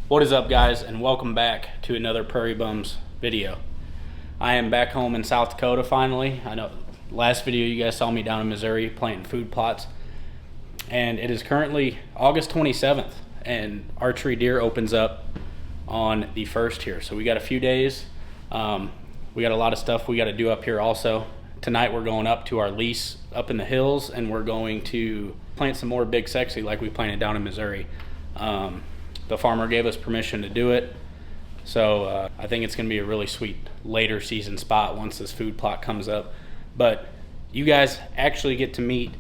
What is up, guys, and welcome back to another Prairie Bums video. I am back home in South Dakota finally. I know last video you guys saw me down in Missouri planting food plots, and it is currently August 27th and archery deer opens up on the 1st here, so we got a few days. We got a lot of stuff we got to do up here also. Tonight we're going up to our lease up in the hills, and we're going to plant some more big sexy like we planted down in Missouri. The farmer gave us permission to do it, so I think it's going to be a really sweet later season spot once this food plot comes up. But you guys actually get to meet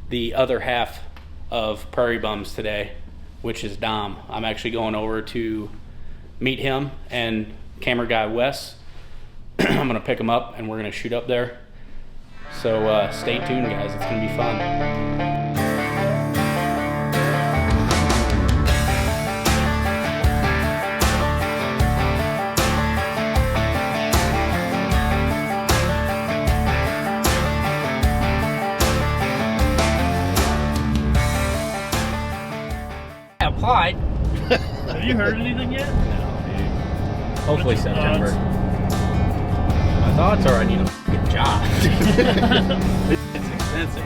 the other half of Prairie Bums today, which is Dom. I'm actually going over to meet him and camera guy Wes. I'm going to pick him up and we're going to shoot up there. So stay tuned, guys. It's going to be fun. Applied. Have you heard anything yet? No, dude. Hopefully September. My thoughts are I need a fucking job. It's expensive.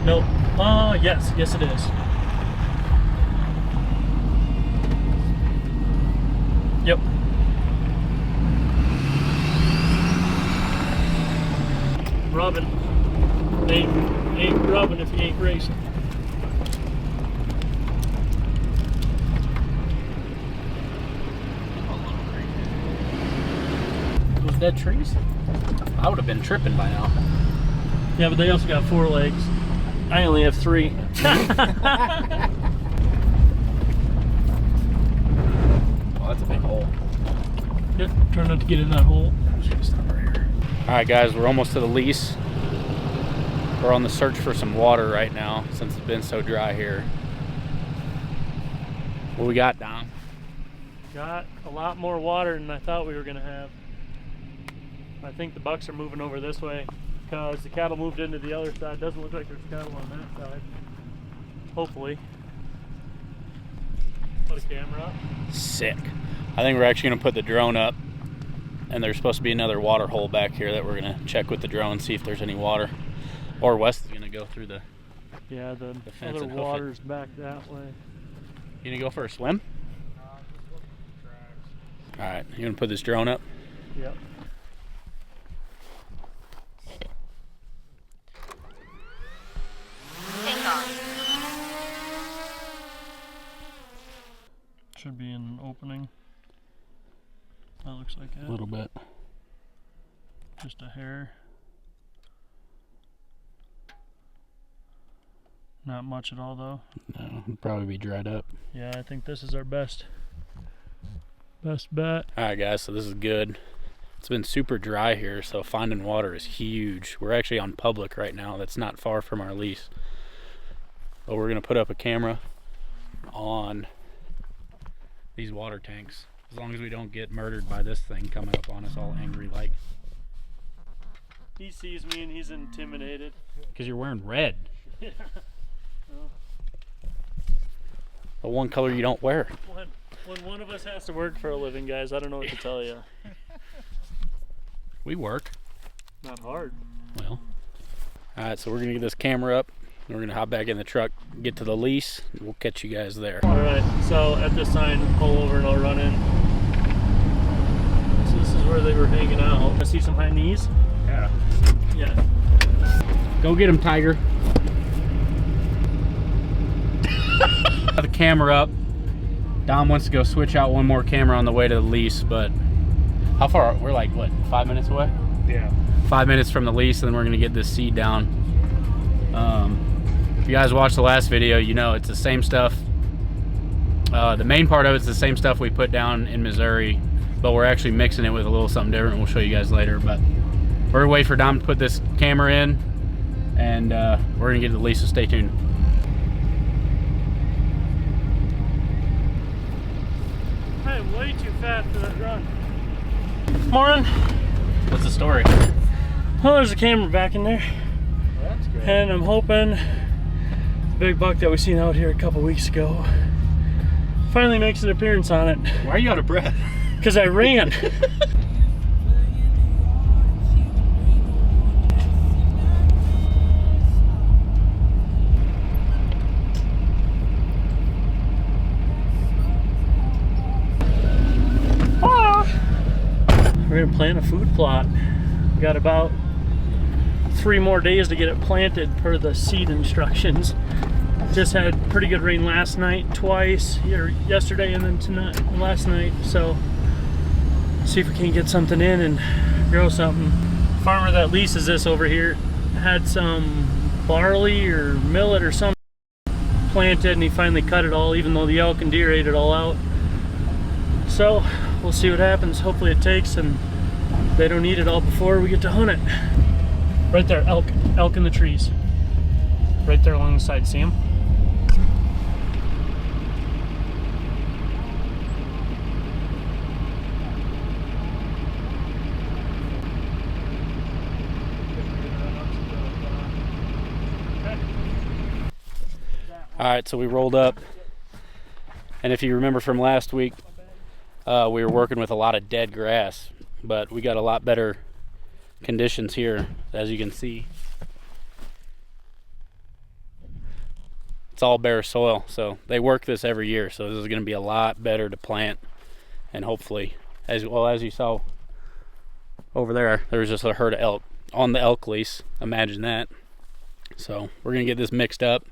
No. Yes it is. Yep. Rubbing. Ain't rubbing if you ain't racing. Those dead trees? I would have been tripping by now. Yeah, but they also got 4 legs. I only have 3. Well, that's a big hole. Yep, try not to get in that hole. Alright guys, we're almost to the lease. We're on the search for some water right now since it's been so dry here. What we got, Dom? Got a lot more water than I thought we were going to have. I think the bucks are moving over this way because the cattle moved into the other side. Doesn't look like there's cattle on that side. Hopefully. Put a camera up. Sick. I think we're actually going to put the drone up, and there's supposed to be another water hole back here that we're going to check with the drone, see if there's any water. Or Wes is going to go through the the fence other and hoof water's back that way. You going to go for a swim? Alright, you going to put this drone up? Yep. Should be an opening. That looks like it. A little bit. Just a hair. Not much at all though. No, it'll probably be dried up. Yeah, I think this is our best bet. Alright guys, so this is good. It's been super dry here, so finding water is huge. We're actually on public right now. That's not far from our lease. But we're going to put up a camera on these water tanks, as long as we don't get murdered by this thing coming up on us all angry like. He sees me and he's intimidated. Because you're wearing red. Yeah. Well, the one color you don't wear. when one of us has to work for a living, guys, I don't know what to tell you. We work. Not hard. Well. Alright, so we're going to get this camera up. We're going to hop back in the truck, get to the lease, and we'll catch you guys there. Alright, so at this sign, pull over and I'll run in. So this is where they were hanging out. I see some high knees. Yeah. Yeah. Go get him, Tiger. Have the camera up. Dom wants to go switch out one more camera on the way to the lease, but how far? We're like, what, 5 minutes away? Yeah. 5 minutes from the lease, and then we're gonna get this seed down. If you guys watched the last video, you know it's the same stuff. The main part of it's the same stuff we put down in Missouri, but we're actually mixing it with a little something different. We'll show you guys later. But we're gonna wait for Dom to put this camera in, and we're gonna get to the lease, so stay tuned. I am way too fast for that run. Morning. What's the story? Well, there's a camera back in there. Well, that's good. And I'm hoping the big buck that we seen out here a couple weeks ago finally makes an appearance on it. Why are you out of breath? Because I ran. We're gonna plant a food plot. We got about 3 more days to get it planted per the seed instructions. Just had pretty good rain last night, twice, yesterday and then tonight, last night. So see if we can get something in and grow something. Farmer that leases this over here had some barley or millet or something planted, and he finally cut it all, even though the elk and deer ate it all out. So we'll see what happens. Hopefully it takes and they don't eat it all before we get to hunt it. Right there, elk in the trees. Right there along the side, see them? All right, so we rolled up, and if you remember from last week, we were working with a lot of dead grass, but we got a lot better conditions here, as you can see. It's all bare soil, so they work this every year, so this is going to be a lot better to plant, and hopefully, as well as you saw over there was just a herd of elk on the elk lease. Imagine that. So we're going to get this mixed up.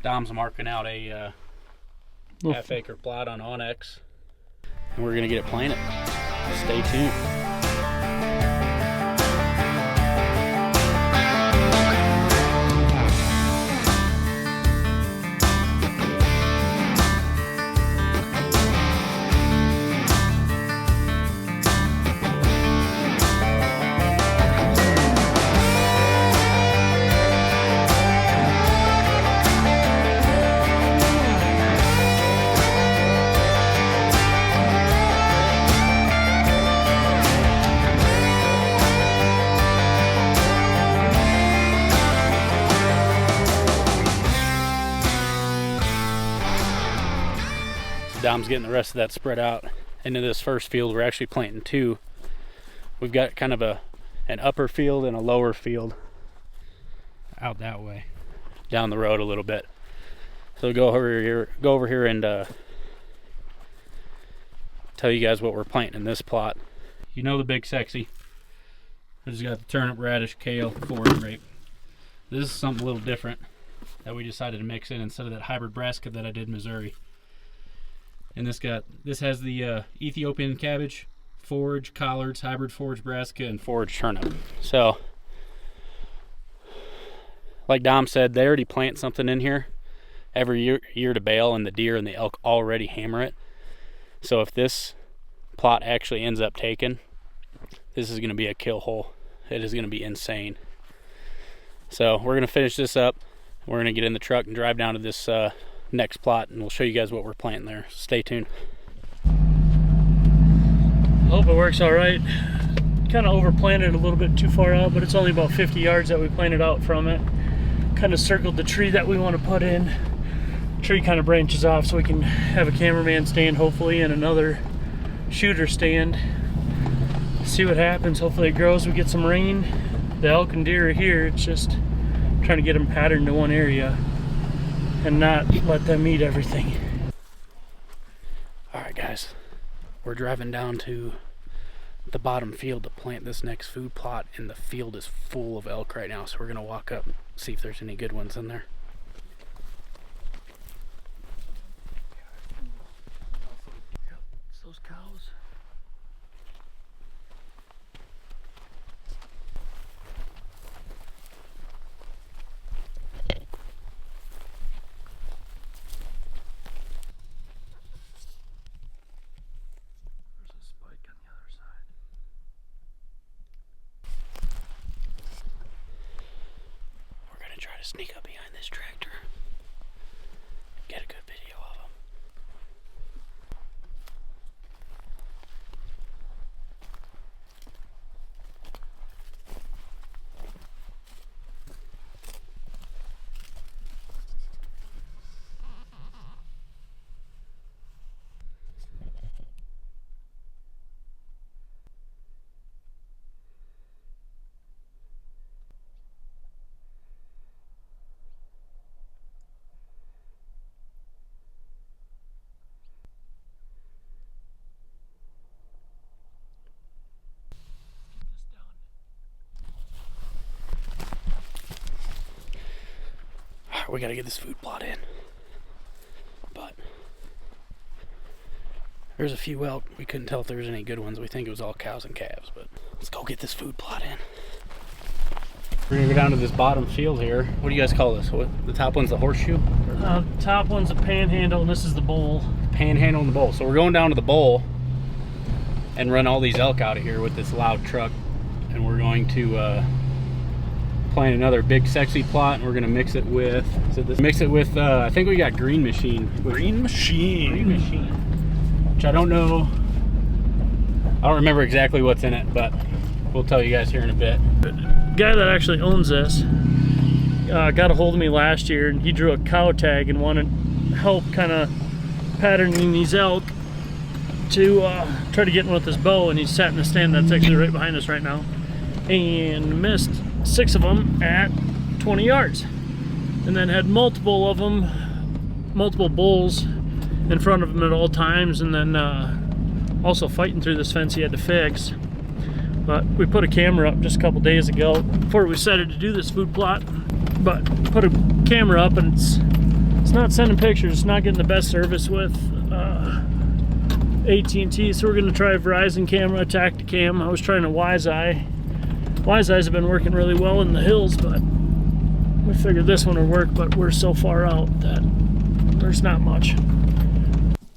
Dom's marking out a half-acre plot on Onyx, and we're going to get it planted. Stay tuned. Dom's getting the rest of that spread out into this first field. We're actually planting 2. We've got kind of an upper field and a lower field out that way, down the road a little bit. So go over here and tell you guys what we're planting in this plot. You know the big sexy. I just got the turnip, radish, kale, forage rape. This is something a little different that we decided to mix in instead of that hybrid brassica that I did in Missouri. And this has the Ethiopian cabbage, forage, collards, hybrid forage brassica, and forage turnip. So, like Dom said, they already plant something in here every year to bale, and the deer and the elk already hammer it. So if this plot actually ends up taken, this is going to be a kill hole. It is going to be insane. So we're going to finish this up. We're going to get in the truck and drive down to this next plot, and we'll show you guys what we're planting there. Stay tuned. Hope it works all right. Kind of overplanted a little bit too far out, but it's only about 50 yards that we planted out from it. Kind of circled the tree that we want to put in. Tree kind of branches off, so we can have a cameraman stand hopefully and another shooter stand. See what happens. Hopefully it grows. We get some rain. The elk and deer are here. It's just trying to get them patterned to one area and not let them eat everything. All right, guys, we're driving down to the bottom field to plant this next food plot, and the field is full of elk right now, so we're gonna walk up and see if there's any good ones in there. It's those cows. Sneak up behind this tractor. Get a good video of them. We gotta get this food plot in. But there's a few elk. We couldn't tell if there was any good ones. We think it was all cows and calves, but let's go get this food plot in. We're gonna go down to this bottom field here. What do you guys call this? What, the top one's the horseshoe? Top one's a panhandle and this is the bowl. Panhandle and the bowl. So we're going down to the bowl and run all these elk out of here with this loud truck. And we're going to plant another big sexy plot, and we're gonna mix it with, I think we got green machine. Green machine. Which I don't know, I don't remember exactly what's in it, but we'll tell you guys here in a bit. The guy that actually owns this got a hold of me last year, and he drew a cow tag and wanted help kind of patterning these elk to try to get in with his bow, and he's sat in the stand that's actually right behind us right now, and missed 6 of them at 20 yards, and then had multiple bulls in front of him at all times, and then also fighting through this fence he had to fix. But we put a camera up just a couple days ago before we decided to do this food plot, but put a camera up and it's not sending pictures, it's not getting the best service with AT&T, so we're going to try a Verizon camera, Tacticam. I was trying a Wi-Fi. Wi-Fi's have been working really well in the hills, but we figured this one would work, but we're so far out that there's not much.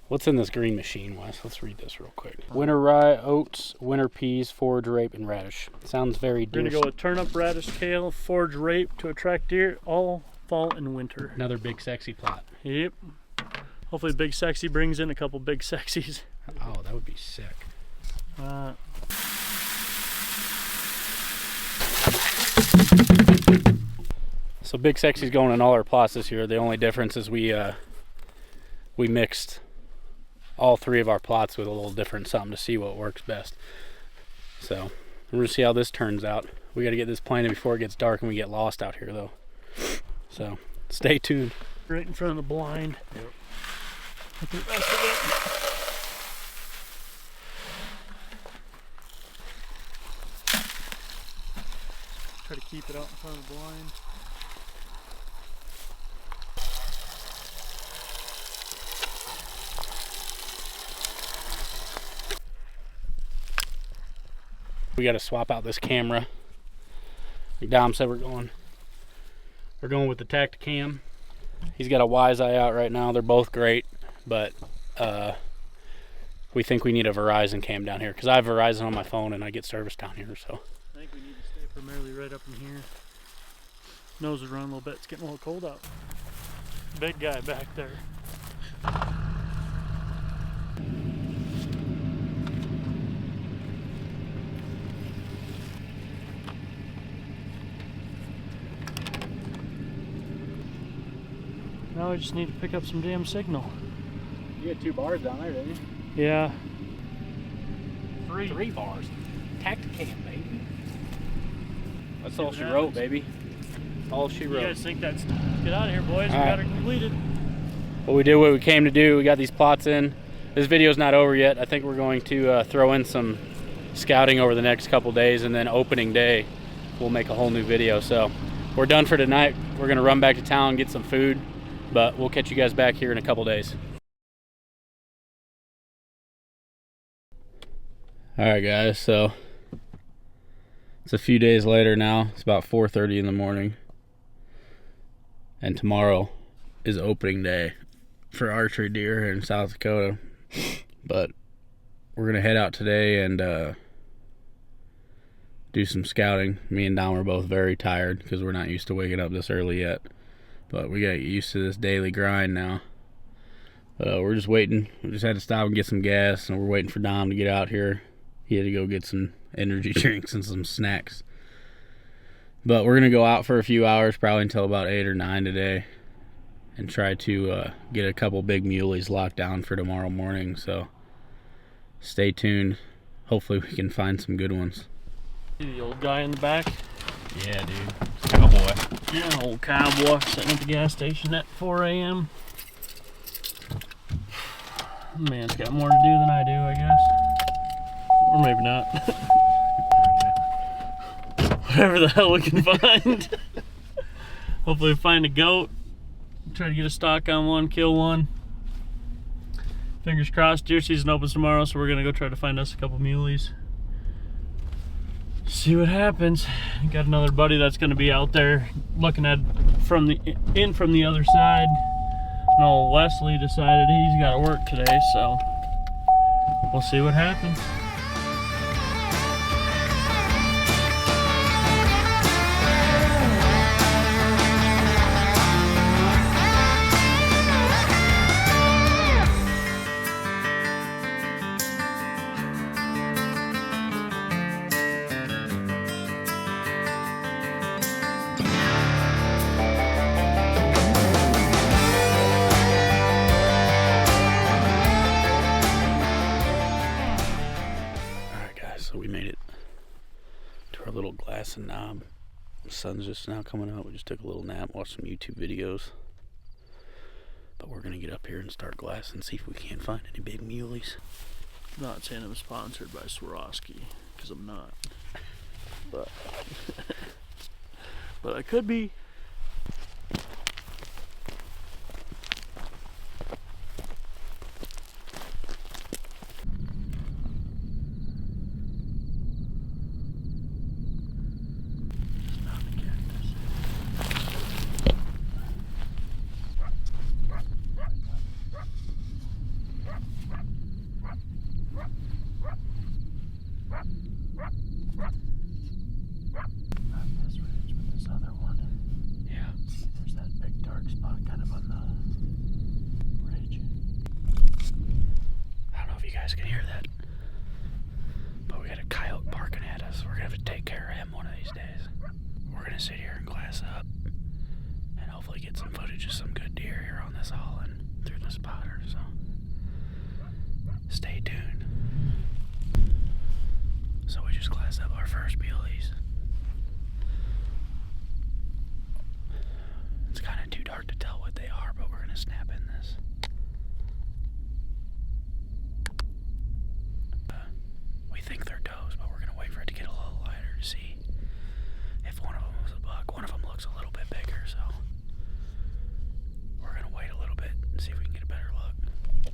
What's in this green machine, Wes? Let's read this real quick. Winter rye, oats, winter peas, forage rape, and radish. Sounds very deer. We're gonna go with turnip, radish, kale, forage rape to attract deer all fall and winter. Another big sexy plot. Yep. Hopefully Big Sexy brings in a couple big sexies. Oh, that would be sick. So Big Sexy's going in all our plots this year. The only difference is we mixed all 3 of our plots with a little different something to see what works best. So we're gonna see how this turns out. We gotta get this planted before it gets dark and we get lost out here though. So stay tuned. Right in front of the blind. Yep. With the rest of it. Try to keep it out in front of the blind. We got to swap out this camera. Like Dom said, we're going with the Tacticam. He's got a Wi-Fi out right now. They're both great, but we think we need a Verizon cam down here because I have Verizon on my phone and I get service down here. So I think we need to stay primarily right up in here. Nose is running a little bit. It's getting a little cold out. Big guy back there. Now I just need to pick up some damn signal. you had 2 bars down there, didn't you? Yeah. 3 bars. Tacticam, baby. That's all she wrote, baby. All she wrote. You guys think that's... Get out of here, boys. We got it completed. Well, we did what we came to do. We got these plots in. This video's not over yet. I think we're going to throw in some scouting over the next couple days, and then opening day we'll make a whole new video. So we're done for tonight. We're gonna run back to town, get some food, but we'll catch you guys back here in a couple days. All right, guys, so it's a few days later now. It's about 4:30 in the morning, and tomorrow is opening day for archery deer here in South Dakota. But we're gonna head out today and do some scouting. Me and Dom are both very tired because we're not used to waking up this early yet. But we got used to this daily grind now. We're just waiting. We just had to stop and get some gas, and we're waiting for Dom to get out here. He had to go get some energy drinks and some snacks. But we're going to go out for a few hours, probably until about 8 or 9 today, and try to get a couple big muleys locked down for tomorrow morning. So stay tuned. Hopefully we can find some good ones. See the old guy in the back? Yeah, dude. Cowboy. Yeah, old cowboy sitting at the gas station at 4 a.m. Man's got more to do than I do, I guess. Or maybe not. Whatever the hell we can find. Hopefully we find a goat. Try to get a stalk on one, kill one. Fingers crossed, deer season opens tomorrow, so we're gonna go try to find us a couple muleys. See what happens. Got another buddy that's gonna be out there looking at from the other side. No, Wesley decided he's got to work today, so we'll see what happens. So we made it to our little glass and knob. The sun's just now coming out. We just took a little nap, watched some YouTube videos. But we're going to get up here and start glassing and see if we can't find any big muleys. Not saying I'm sponsored by Swarovski, because I'm not. But, but I could be. Can hear that, but we got a coyote barking at us. We're gonna have to take care of him one of these days. We're gonna sit here and glass up and hopefully get some footage of some good deer here on this haul and through the spotter. So stay tuned. So we just glassed up our first muleys. It's kind of too dark to tell what they are, but we're gonna snap in this. Think they're does, but we're gonna wait for it to get a little lighter to see if one of them was a buck. One of them looks a little bit bigger, so we're gonna wait a little bit and see if we can get a better look.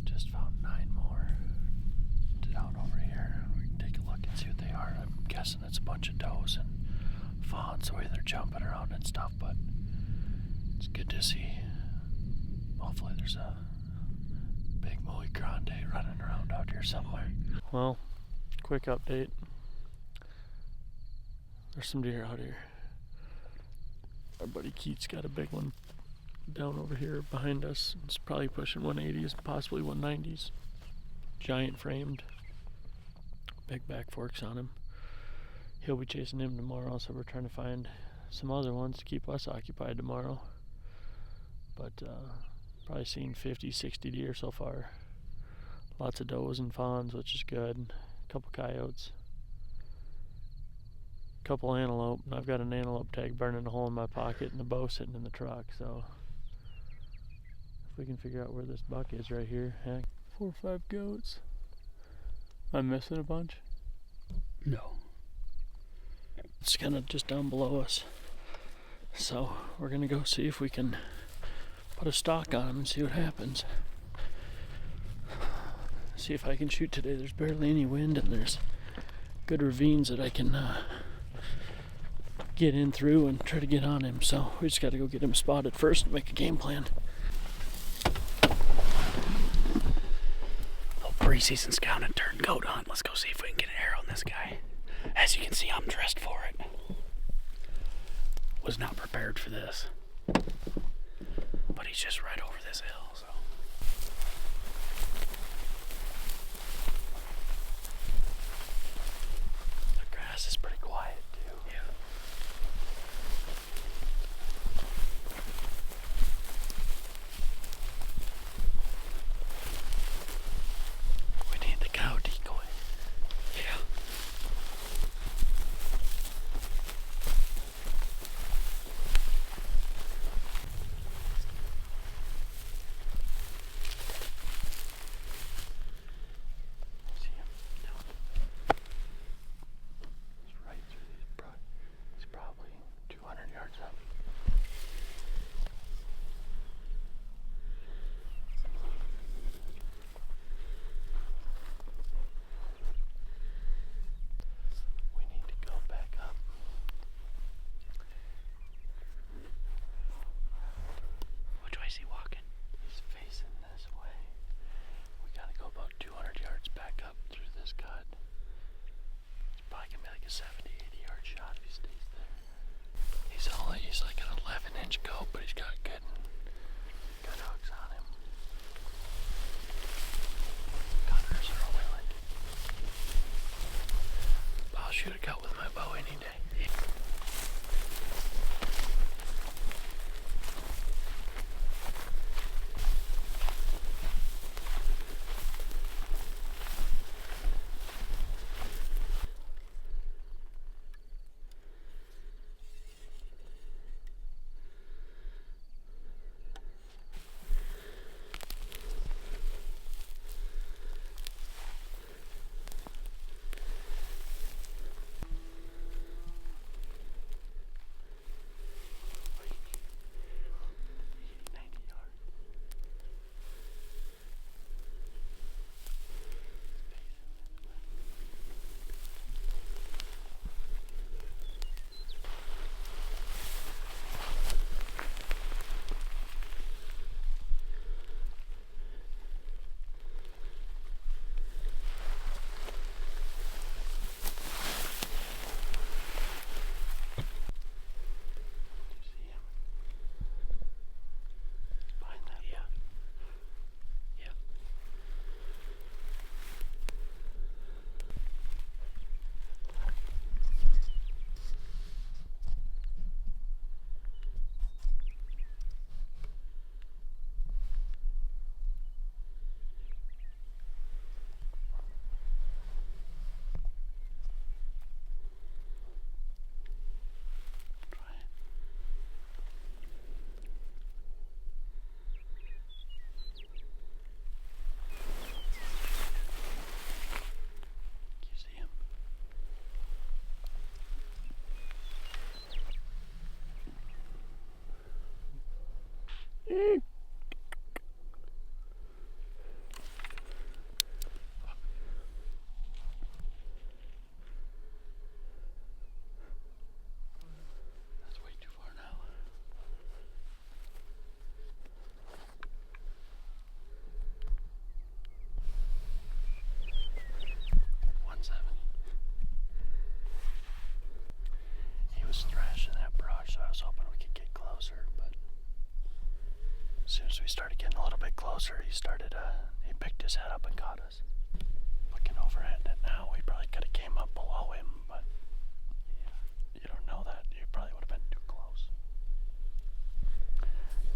Just found 9 more down over here. We can take a look and see what they are. I'm guessing it's a bunch of does and fawns, the way they're jumping around and stuff, but it's good to see. Hopefully there's a big Moe Grande running around out here somewhere. Well, quick update. There's some deer out here. Our buddy Keith's got a big one down over here behind us. It's probably pushing 180s, possibly 190s. Giant framed. Big back forks on him. He'll be chasing him tomorrow, so we're trying to find some other ones to keep us occupied tomorrow. But probably seen 50, 60 deer so far. Lots of does and fawns, which is good. A couple coyotes. A couple antelope. And I've got an antelope tag burning a hole in my pocket and the bow sitting in the truck. So if we can figure out where this buck is right here. Heck, 4 or 5 goats. Am I missing a bunch? No. It's kind of just down below us. So we're going to go see if we can put a stalk on them and see what happens. See if I can shoot today. There's barely any wind and there's good ravines that I can get in through and try to get on him. So we just got to go get him spotted first and make a game plan. Preseason scout and turn goat hunt. Let's go see if we can get an arrow on this guy. As you can see, I'm dressed for it. Was not prepared for this. But he's just right over this hill, so. The grass is pretty quiet, too. Yeah. We need the cow decoy. Yeah. See him? No. He's right through these. He's probably 200 yards up. We need to go back up. Which way is he walking? He's facing this way. We gotta go about 200 yards back up through this cut. It's probably gonna be like a 70, 80 yard shot if he stays there. He's like an 11-inch goat, but he's got good hooks on him. Cutters are willing. I'll shoot a cut with my bow any day. As soon as we started getting a little bit closer, he picked his head up and caught us. Looking over at it now, we probably could have came up below him, but you don't know that. You probably would have been too close.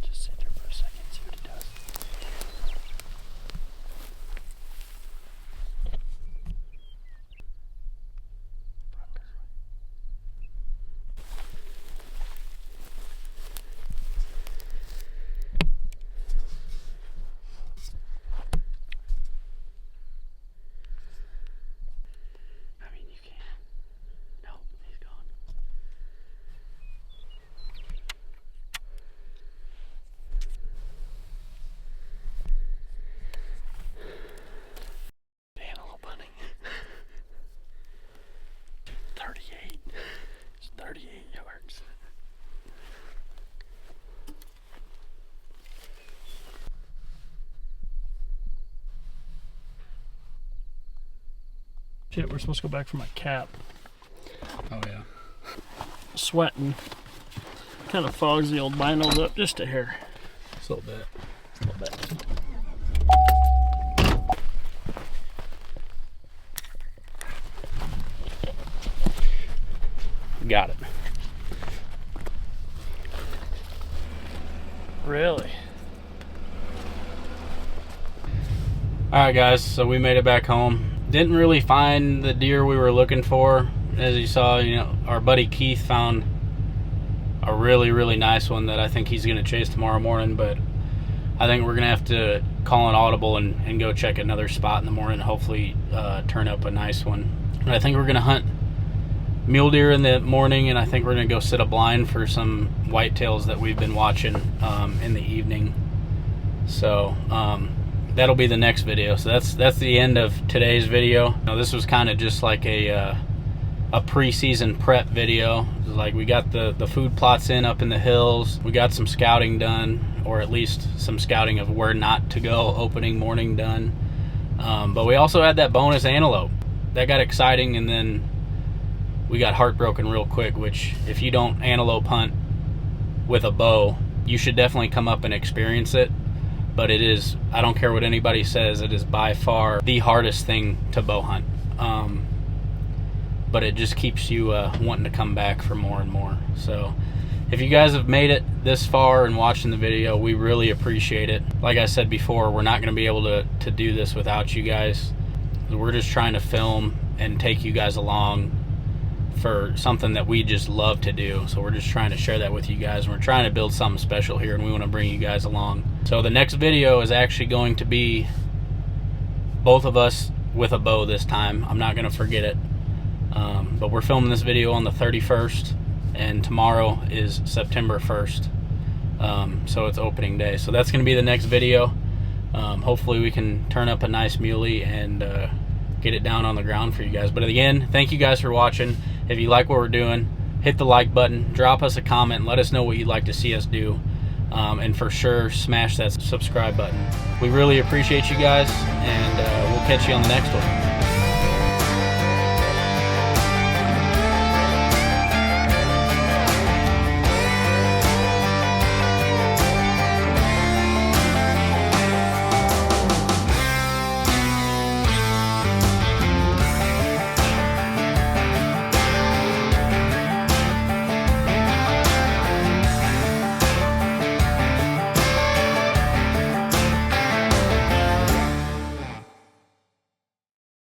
Just sit there for a second, see what he does. Run this way. Shit, we're supposed to go back for my cap. Oh yeah. Sweating. Kind of fogs the old binos up just a hair. Just a little bit. A little bit. Got it. Really? Alright guys, so we made it back home. Didn't really find the deer we were looking for. As you saw, you know, our buddy Keith found a really, really nice one that I think he's going to chase tomorrow morning, but I think we're going to have to call an audible and go check another spot in the morning, hopefully turn up a nice one. And I think we're going to hunt mule deer in the morning, and I think we're going to go sit a blind for some whitetails that we've been watching in the evening. So that'll be the next video. So that's the end of today's video. Now, this was kind of just like a preseason prep video. Like, we got the food plots in up in the hills. We got some scouting done, or at least some scouting of where not to go opening morning done. But we also had that bonus antelope. That got exciting, and then we got heartbroken real quick, which if you don't antelope hunt with a bow, you should definitely come up and experience it. But it is, I don't care what anybody says, it is by far the hardest thing to bow hunt. But it just keeps you wanting to come back for more and more. So if you guys have made it this far and watching the video, we really appreciate it. Like I said before, we're not going to be able to do this without you guys. We're just trying to film and take you guys along for something that we just love to do. So we're just trying to share that with you guys. We're trying to build something special here, and we want to bring you guys along. So the next video is actually going to be both of us with a bow this time. I'm not going to forget it. But we're filming this video on the 31st, and tomorrow is September 1st. So it's opening day. So that's going to be the next video. Hopefully we can turn up a nice muley and get it down on the ground for you guys. But again, thank you guys for watching. If you like what we're doing, hit the like button, drop us a comment, and let us know what you'd like to see us do. And for sure, smash that subscribe button. We really appreciate you guys, and we'll catch you on the next one.